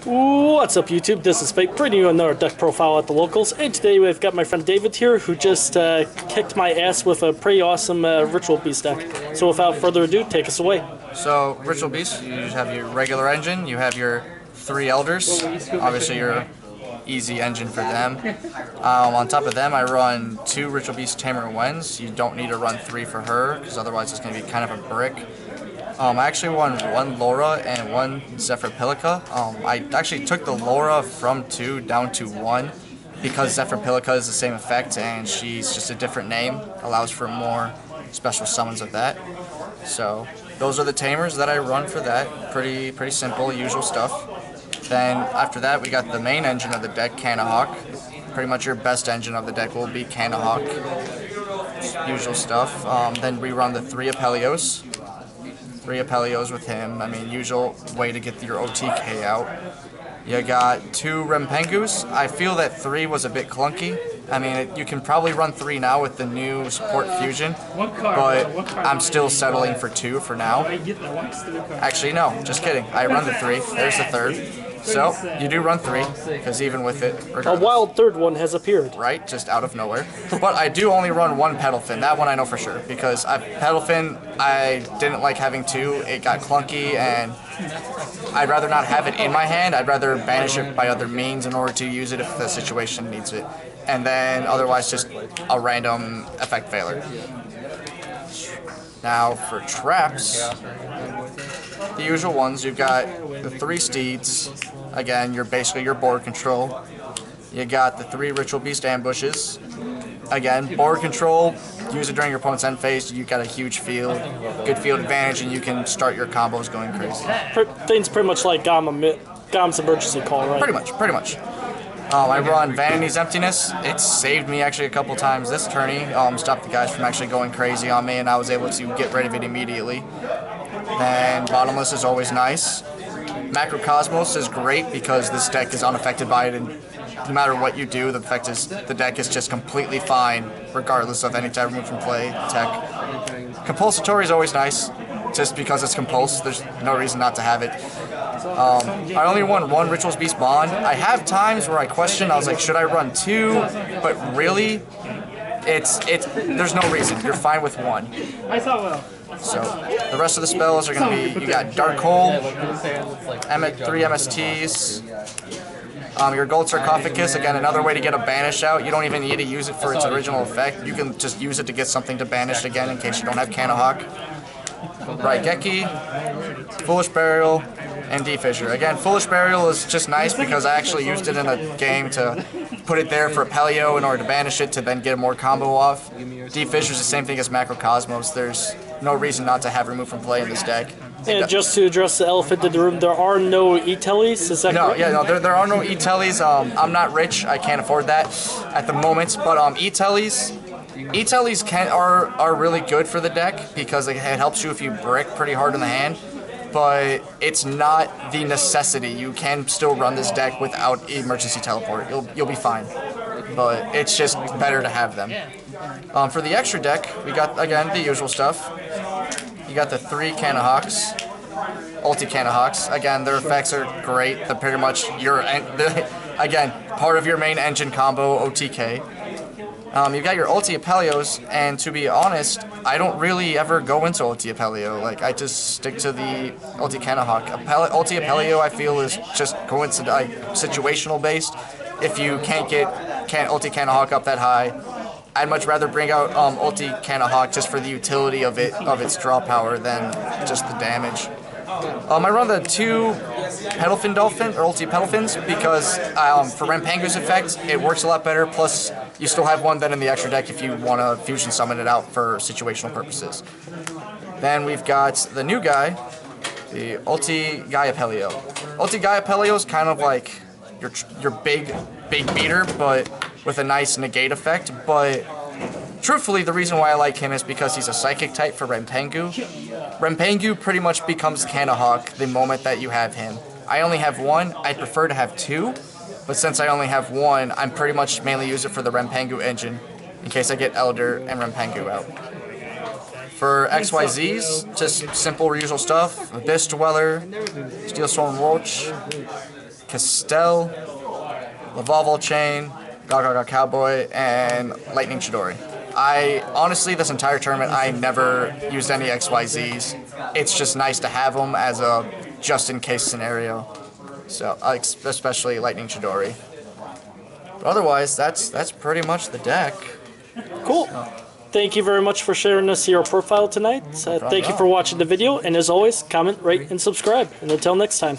What's up, YouTube? This is Fake, bringing you another deck profile at the locals, and today we've got my friend David here, who just kicked my ass with a pretty awesome Ritual Beast deck. So without further ado, take us away. So, Ritual Beast, you have your regular engine, you have your 3 Elders, obviously your easy engine for them. On top of them, I run 2 Ritual Beast Tamer Wens. You don't need to run 3 for her, because otherwise it's going to be kind of a brick. I actually won 1 Laura and 1 Zephyr Pilica. I actually took the Laura from 2 down to 1 because Zephyr Pilica is the same effect and she's just a different name. Allows for more special summons of that. So those are the Tamers that I run for that. Pretty simple, usual stuff. Then after that we got the main engine of the deck, Canahawk. Pretty much your best engine of the deck will be Canahawk. Usual stuff. Then we run the 3 Apelios. 3 Apelios with him. I mean, usual way to get your OTK out. You got 2 Rempengus. I feel that 3 was a bit clunky. I mean, you can probably run 3 now with the new support fusion, but I'm still settling for 2 for now. Actually, no, just kidding. I run the 3. There's the 3rd. So, you do run 3, because even with it, regardless. A wild 3rd one has appeared. Right, just out of nowhere. But I do only run 1 Petalfin. That one I know for sure, because Petalfin, I didn't like having 2. It got clunky, and I'd rather not have it in my hand. I'd rather banish it by other means in order to use it if the situation needs it. And then, otherwise, just a random effect failure. Now, for traps, the usual ones, you've got the 3 Steeds. Again, you're basically your board control. You got the 3 Ritual Beast ambushes. Again, board control, use it during your opponent's end phase. You got a huge field, good field advantage, and you can start your combos going crazy. Things pretty much like Gom's emergency call, right? Pretty much. I run Vanity's Emptiness. It saved me actually a couple times this tourney. Stopped the guys from actually going crazy on me, and I was able to get rid of it immediately. Then Bottomless is always nice. Macrocosmos is great because this deck is unaffected by it, and no matter what you do, the deck is just completely fine, regardless of any type of move from play tech. Compulsatory is always nice, just because it's compulsed. There's no reason not to have it. I only won 1 Rituals Beast Bond. I have times where I question. I was like, should I run 2? But really, there's no reason. You're fine with 1. So the rest of the spells are going to be, you got Dark Hole, 3 MSTs, your Gold Sarcophagus, again another way to get a banish out. You don't even need to use it for its original effect. You can just use it to get something to banish again in case you don't have Canahawk. Raigeki, Foolish Burial, and D-Fissure. Again, Foolish Burial is just nice because I actually used it in a game to put it there for a Pelio in order to banish it to then get a more combo off. D-Fissure is the same thing as Macrocosmos. There's no reason not to have remove from play in this deck. And just to address the elephant in the room, there are no E-Tellies, is that correct? There are no E-Tellies. I'm not rich, I can't afford that at the moment, but E-Tellies are really good for the deck because it helps you if you brick pretty hard in the hand, but it's not the necessity. You can still run this deck without emergency teleport. You'll be fine, but it's just better to have them. For the extra deck, we got, again, the usual stuff. You got the 3 Canahawks, Ulti Canahawks. Again, their effects are great. They're pretty much again, part of your main engine combo, OTK. You've got your Ulti Apelios, and to be honest, I don't really ever go into Ulti Apelio. Like, I just stick to the Ulti Canahawk. Ulti Apelio, I feel, is just situational based. If you can't get Ulti Canahawk up that high, I'd much rather bring out Ulti Canahawk just for the utility of its draw power than just the damage. I run the 2 Petalfin Dolphin, or Ulti Petalfins, because for Rempengu's effect, it works a lot better, plus you still have 1 then in the extra deck if you want to fusion summon it out for situational purposes. Then we've got the new guy, the Ulti Gaia Pelio. Ulti Gaia Pelio is kind of like your big beater, but with a nice negate effect, but truthfully, the reason why I like him is because he's a psychic type for Rempengu. Rempengu pretty much becomes Canahawk the moment that you have him. I only have 1. I prefer to have 2, but since I only have 1, I'm pretty much mainly use it for the Rempengu engine in case I get Elder and Rempengu out. For XYZs, just simple usual stuff. Abyss Dweller, Steel Storm Roach, Castell, Lavalval Chain, Gaga Cowboy, and Lightning Chidori. I honestly, this entire tournament, I never used any XYZs. It's just nice to have them as a just-in-case scenario. So, especially Lightning Chidori. But otherwise, that's pretty much the deck. Cool. Thank you very much for sharing us your profile tonight. Thank you for watching the video, and as always, comment, rate, and subscribe. And until next time.